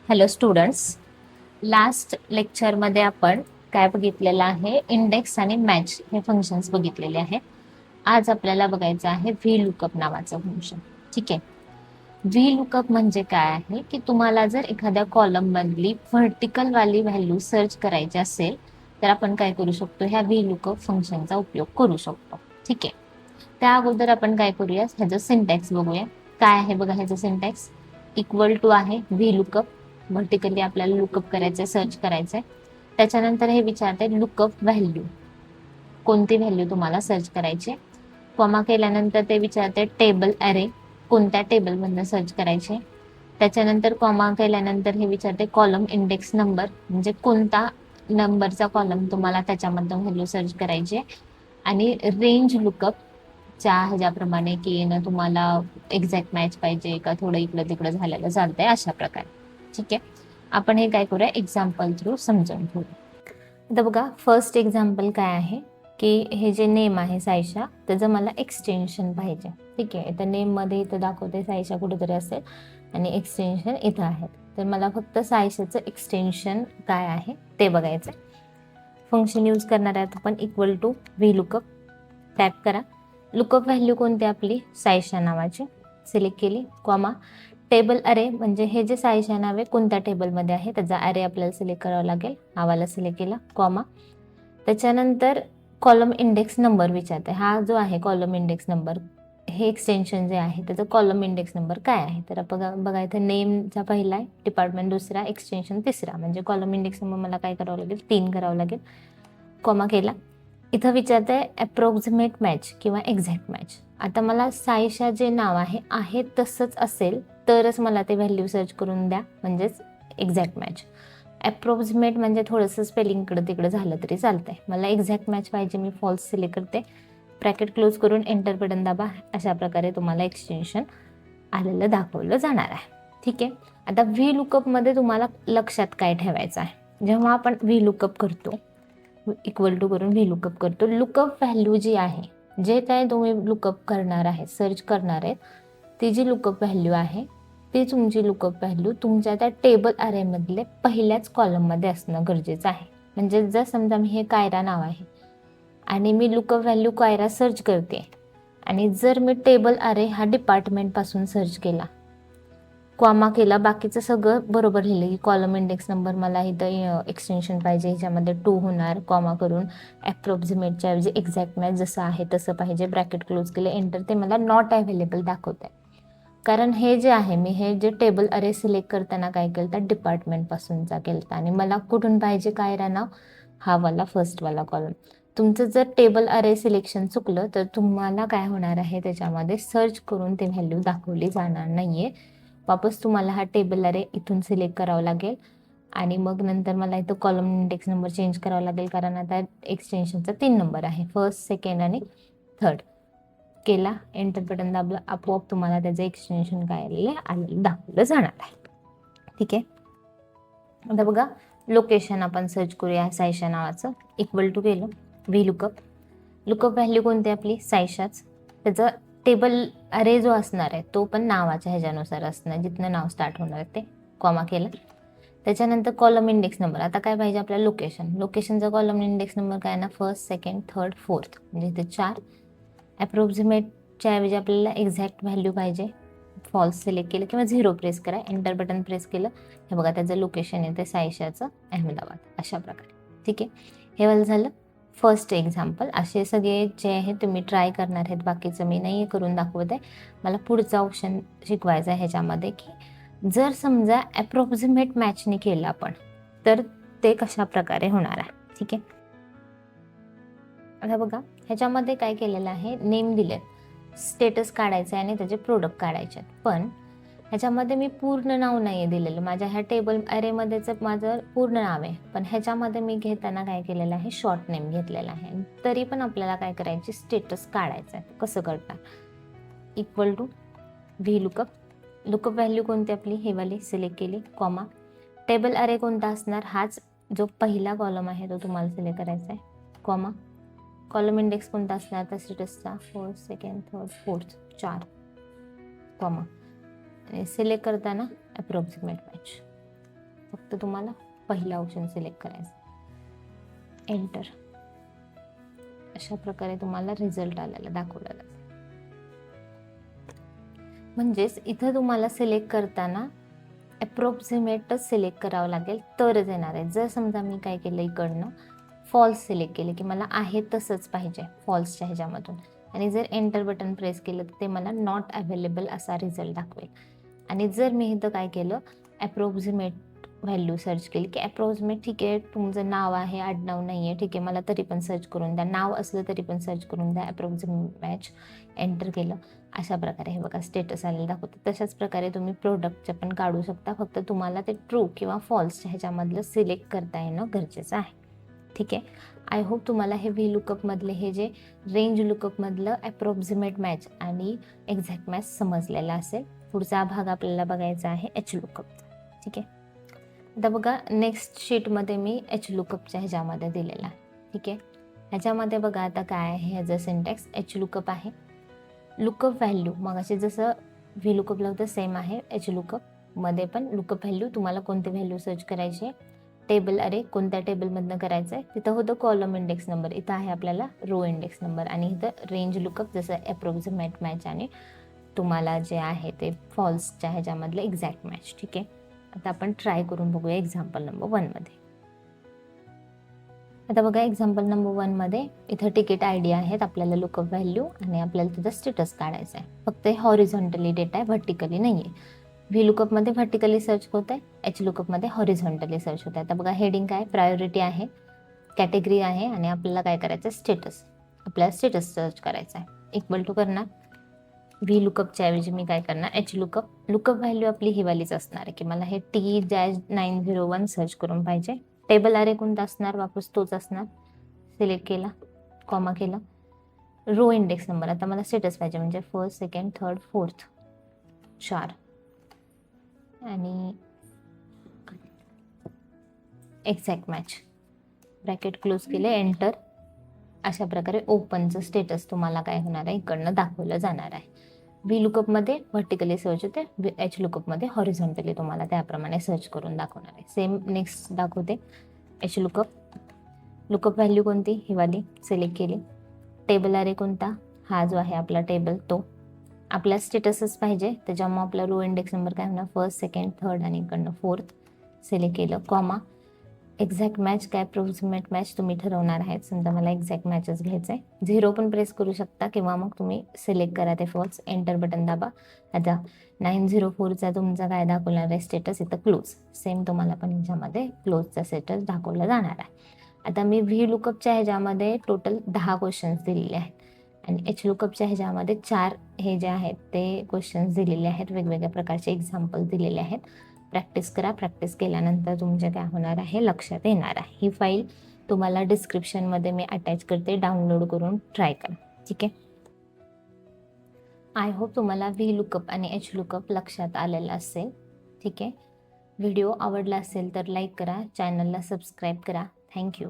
Hello students, last लेक्चरमध्ये आपण काय बघितलेलं आहे, इंडेक्स आणि मॅच हे फंक्शन्स बघितलेले आहेत. आज आपल्याला बघायचं आहे व्ही लुकअप नावाचं फंक्शन. ठीक आहे. व्ही लुकअप म्हणजे काय आहे की तुम्हाला जर एखाद्या कॉलम मधली व्हर्टिकल वाली व्हॅल्यू सर्च करायची असेल तर आपण काय करू शकतो, ह्या व्ही लुकअप फंक्शनचा उपयोग करू शकतो. ठीक आहे. त्या अगोदर आपण काय करूया, ह्याचं सिंटॅक्स बघूया. काय आहे बघा, ह्याचं सिंटॅक्स इक्वल टू आहे व्ही लुकअप. व्हर्टिकली आपल्याला लुकअप करायचंय, सर्च करायचंय. त्याच्यानंतर हे विचारते लुकअप व्हॅल्यू, कोणती व्हॅल्यू तुम्हाला सर्च करायची. कॉमा केल्यानंतर ते विचारते टेबल अरे, कोणत्या टेबलमधनं सर्च करायचे. त्याच्यानंतर कॉमा केल्यानंतर हे विचारते कॉलम इंडेक्स नंबर, म्हणजे कोणता नंबरचा कॉलम तुम्हाला त्याच्यामधनं व्हॅल्यू सर्च करायची. आणि रेंज लुकअप च्या ह्याच्याप्रमाणे की ना तुम्हाला एक्झॅक्ट मॅच पाहिजे का थोडं इकडं तिकडं झालेलं चालतंय, अशा प्रकारे. ठीक आहे. आपण हे काय करूया, एक्झाम्पल थ्रू समजून घेऊया. आता बघा, फर्स्ट एक्झाम्पल काय आहे की हे जे नेम आहे सायशा, त्याचं मला एक्सटेन्शन पाहिजे. ठीक आहे. तर नेममध्ये इथं दाखवते सायशा कुठेतरी असेल आणि एक्सटेन्शन इथं आहेत. तर मला फक्त सायशाचं एक्सटेन्शन काय आहे ते बघायचं. फंक्शन यूज करणार आहे आपण equal to V lookup. Tap करा. लुकअप व्हॅल्यू कोणती आपली, सायशा नावाची, सिलेक्ट केली. कॉमा टेबल अरे, म्हणजे हे जे सायशा नाव आहे कोणत्या टेबलमध्ये आहे त्याचा अरे आपल्याला सिलेक्ट करावा लागेल. हा सिलेक्ट केला. कॉमा त्याच्यानंतर कॉलम इंडेक्स नंबर विचारते. हा जो आहे कॉलम इंडेक्स नंबर, हे एक्सटेन्शन जे आहे त्याचं कॉलम इंडेक्स नंबर काय आहे. तर बघा इथं नेमचा पहिला आहे, डिपार्टमेंट दुसरा, एक्सटेन्शन तिसरा, म्हणजे कॉलम इंडेक्स नंबर मला काय करावं लागेल, 3 करावं लागेल. कॉमा केला. इथं विचारत आहे अप्रॉक्सिमेट मॅच किंवा एक्झॅक्ट मॅच. आता मला सायशा जे नाव आहे तसंच असेल तरच मला ते व्हॅल्यू सर्च करून द्या, म्हणजेच एक्झॅक्ट मॅच. अप्रॉक्सिमेट म्हणजे थोडंसं स्पेलिंग इकडं तिकडं झालं तरी चालतंय. मला एक्झॅक्ट मॅच पाहिजे, मी फॉल्स सिलेक्ट करते. ब्रॅकेट क्लोज करून एंटर बटन दाबा. अशा प्रकारे तुम्हाला एक्सटेन्शन आलेलं दाखवलं जाणार आहे. ठीक आहे. आता व्ही लुकअपमध्ये तुम्हाला लक्षात काय ठेवायचं आहे, जेव्हा आपण व्ही लुकअप करतो, इक्वल टू करून व्ही लुकअप करतो, लुकअप व्हॅल्यू जी आहे, जे काय तुम्ही लुकअप करणार आहे, सर्च करणार आहे, ती जी लुकअप व्हॅल्यू आहे ती तुमची लुकअप व्हॅल्यू तुमच्या त्या टेबल अरेमधले पहिल्याच कॉलममध्ये असणं गरजेचं आहे. म्हणजे जर समजा मी हे कायरा नाव आहे आणि मी लुकअप व्हॅल्यू कायरा सर्च करते आणि जर मी टेबल अरे हा डिपार्टमेंटपासून सर्च केला, कॉमा केला, बाकीचं सगळं बरोबर लिहिलं की कॉलम इंडेक्स नंबर मला इथं एक्सटेन्शन पाहिजे, ह्याच्यामध्ये 2 होणार, कॉमा करून ॲप्रॉक्सिमेटच्या ऐवजी एक्झॅक्ट मॅच जसं आहे तसं पाहिजे, ब्रॅकेट क्लोज केलं, एंटर, ते मला नॉट अवेलेबल दाखवत आहे. कारण हे जे आहे, मी हे जे टेबल अरे सिलेक्ट करताना काय केलं तर डिपार्टमेंटपासूनचा केलं आणि मला कुठून पाहिजे कायरा नाव, हा वाला फर्स्टवाला कॉलम. तुमचं जर टेबल अरे सिलेक्शन चुकलं तर तुम्हाला काय होणार आहे, त्याच्यामध्ये सर्च करून ते व्हॅल्यू दाखवली जाणार नाही आहे. वापस तुम्हाला हा टेबल अरे इथून सिलेक्ट करावा लागेल आणि मग नंतर मला इथं कॉलम इंडेक्स नंबर चेंज करावा लागेल, कारण आता एक्सटेन्शनचा 3 नंबर आहे, फर्स्ट, सेकंड आणि थर्ड. केला, एंटर बटन दाबलं, आपोआप तुम्हाला त्याचं एक्सटेन्शन काय आलेलं दाखवलं जाणार आहे. ठीक आहे. आता बघा, लोकेशन आपण सर्च करूया सायशा नावाचं. इक्वल टू केलं व्ही लुकअप. लुकअप व्हॅल्यू कोणती आपली, सायशाच. त्याचं टेबल अरे जो असणार आहे तो पण नावाच्या ह्याच्यानुसार असणार, जिथनं नाव स्टार्ट होणार आहे ते. कॉमा केलं. त्याच्यानंतर कॉलम इंडेक्स नंबर. आता काय पाहिजे आपल्याला, लोकेशनचा कॉलम इंडेक्स नंबर काय ना, फर्स्ट, सेकंड, थर्ड, फोर्थ, म्हणजे इथे 4. ॲप्रॉक्सिमेटच्या ऐवजी आपल्याला एक्झॅक्ट व्हॅल्यू पाहिजे, फॉल्स सिलेक्ट केलं किंवा 0 प्रेस करा, एंटर बटन प्रेस केलं. हे बघा त्याचं लोकेशन येते सायशाचं, अहमदाबाद, अशा प्रकारे. ठीक आहे. हे वालं झालं फर्स्ट एक्झाम्पल. असे सगळे जे आहे तुम्ही ट्राय करणार आहेत, बाकीचं मी नाही करून दाखवत आहे. मला पुढचा ऑप्शन शिकवायचा आहे ह्याच्यामध्ये की जर समजा ॲप्रॉक्सिमेट मॅचने केलं आपण तर ते कशा प्रकारे होणार आहे. ठीक आहे. आता बघा, ह्याच्यामध्ये काय केलेलं आहे, नेम दिले, स्टेटस काढायचं आहे आणि त्याचे प्रोडक्ट काढायचे आहेत. पण ह्याच्यामध्ये मी पूर्ण नाव नाही आहे दिलेलं. माझ्या ह्या टेबल अरेमध्येच माझं पूर्ण नाव आहे, पण ह्याच्यामध्ये मी घेताना काय केलेलं आहे, शॉर्ट नेम घेतलेला आहे. तरी पण आपल्याला काय करायचे, स्टेटस काढायचं आहे. कसं करणार, equal to V lookup. Lookup value कोणती आपली, हे वाली सिलेक्ट केली. कॉमा टेबल अरे कोणता असणार, हाच जो पहिला कॉलम आहे तो तुम्हाला सिलेक्ट करायचा आहे. कॉमा कॉलम इंडेक्स कोणता असणार तर स्टेटसचा, first, second, third, fourth, 4. Comma select करताना अप्रॉक्सिमेट मॅच. फक्त तुम्हाला पहिला ऑप्शन सिलेक्ट करायचा, एंटर. अशा प्रकारे तुम्हाला रिझल्ट आलेला दाखवला जातो. म्हणजेच इथं तुम्हाला सिलेक्ट करताना अप्रॉक्सिमेटच सिलेक्ट करावं लागेल तरच येणार आहे. जर समजा मी काय केलं, इकडनं फॉल्स सिलेक्ट केले की मला आहे तसंच पाहिजे फॉल्सच्या ह्याच्यामधून, आणि जर एंटर बटन प्रेस केलं तर ते मला नॉट अवेलेबल असा रिझल्ट दाखवेल. आणि जर मी इथं काय केलं, अप्रॉक्सिमेट व्हॅल्यू सर्च केली की अप्रॉक्सिमेट ठीक आहे, तुमचं नाव आहे, आडनाव नाही आहे, ठीक आहे, मला तरी पण सर्च करून द्या, नाव असलं तरी पण सर्च करून द्या, अप्रॉक्सिमेट मॅच, एंटर केलं. अशा प्रकारे हे बघा स्टेटस आलेलं दाखवतं. तशाच प्रकारे तुम्ही प्रोडक्टचे पण काढू शकता, फक्त तुम्हाला ते ट्रू किंवा फॉल्सच्या ह्याच्यामधलं सिलेक्ट करता येणं गरजेचं आहे. ठीक आहे. आय होप तुम्हाला हे व्ही लुकअपमधले हे जे रेंज लुकअपमधलं अप्रॉक्सिमेट मॅच आणि एक्झॅक्ट मॅच समजलेला असेल. पुढचा भाग आपल्याला बघायचा आहे एच लुकअपचा. ठीक आहे. आता बघा नेक्स्ट शीटमध्ये मी एच लुकअपच्या ह्याच्यामध्ये दिलेला आहे. ठीक आहे. ह्याच्यामध्ये बघा आता काय आहे, ह्याचं सिंटॅक्स एच लुकअप आहे. लुकअप व्हॅल्यू मग असे जसं व्ही लुकअपला होतं सेम आहे एच लुकअपमध्ये पण. लुकअप व्हॅल्यू तुम्हाला कोणते व्हॅल्यू सर्च करायचे, टेबल अरे कोणत्या टेबलमधनं करायचं आहे, तिथं होतं कॉलम इंडेक्स नंबर, इथं आहे आपल्याला रो इंडेक्स नंबर. आणि इथं रेंज लुकअप जसं अप्रॉक्सिमेट मॅच आणि तुम्हाला जे आहे ते फॉल्सच्या ह्याच्यामधलं एक्झॅक्ट मॅच. ठीक आहे. आता आपण ट्राय करून बघूया एक्झाम्पल नंबर 1मध्ये. आता बघा एक्झाम्पल नंबर 1मध्ये इथं तिकीट आय डी आहेत, आपल्याला लुकअप व्हॅल्यू आणि आपल्याला तिथं स्टेटस काढायचं आहे. फक्त हॉरिझॉन्टली डेटा आहे, व्हर्टिकली नाही आहे. व्ही लुकअपमध्ये व्हर्टिकली सर्च होत आहे, एच लुकअपमध्ये हॉरिझॉन्टली सर्च होत आहे. आता बघा हेडिंग काय, प्रायोरिटी आहे, कॅटेगरी आहे आणि आपल्याला काय करायचं आहे, स्टेटस. आपल्याला स्टेटस सर्च करायचा आहे. इक्वल टू करणार व्ही लुकअपच्या ऐवजी मी काय करणार, एच लुकअप. लुकअप व्हॅल्यू आपली हिवालीच असणार आहे की मला हे T-901 सर्च करून पाहिजे. टेबल अरे कोणता असणार, वापस तोच असणार. सिलेक्ट केला, कॉमा केला. रो इंडेक्स नंबर, आता मला स्टेटस पाहिजे म्हणजे फर्स्ट, सेकंड, थर्ड, फोर्थ, 4. आणि एक्झॅक्ट मॅच, ब्रॅकेट क्लोज केले, एंटर. अशा प्रकारे ओपनचं स्टेटस तुम्हाला काय होणार आहे, इकडनं दाखवलं जाणार आहे. व्ही लुकअपमध्ये व्हर्टिकली सर्च होते, एच लुकअपमध्ये हॉरिझॉन्टली तुम्हाला त्याप्रमाणे सर्च करून दाखवणार आहे. सेम नेक्स्ट दाखवते एच लुकअप. लुकअप व्हॅल्यू कोणती, हिवाली, सिलेक्ट केली. टेबल अरे कोणता, हा जो आहे आपला टेबल तो. आपला स्टेटसच पाहिजे, त्याच्यामुळे आपला रो इंडेक्स नंबर काय होणार, फर्स्ट, सेकंड, थर्ड आणि इकडनं फोर्थ. सिलेक्ट केलं, कॉमा. एक्झॅक्ट मॅच काय अप्रॉक्सिमेट मॅच तुम्ही ठरवणार आहेत. समजा मला एक्झॅक्ट मॅचच घ्यायचं आहे, 0 पण प्रेस करू शकता किंवा मग तुम्ही सिलेक्ट करा ते फॉल्स, एंटर बटन दाबा. आता 904चा तुमचा काय दाखवणार आहे स्टेटस, इथं क्लोज. सेम तुम्हाला पण ह्याच्यामध्ये क्लोजचा स्टेटस दाखवला जाणार आहे. आता मी व्ही लुकअपच्या ह्याच्यामध्ये टोटल 10 क्वेश्चन्स दिलेले आहेत आणि एच लुकअपच्या ह्याच्यामध्ये 4 हे जे आहेत ते क्वेश्चन्स दिलेले आहेत, वेगवेगळ्या प्रकारचे एक्झाम्पल दिलेले आहेत. प्रॅक्टिस करा. प्रॅक्टिस केल्यानंतर तुमच्या काय होणार आहे, लक्षात येणार आहे. ही फाईल तुम्हाला डिस्क्रिप्शनमध्ये मी अटॅच करते, डाउनलोड करून ट्राय करा. ठीक आहे. आय होप तुम्हाला व्ही लुकअप आणि एच लुकअप लक्षात आलेलं असेल. ठीक आहे. व्हिडिओ आवडला असेल तर लाईक करा, चॅनलला सबस्क्राईब करा. थँक्यू.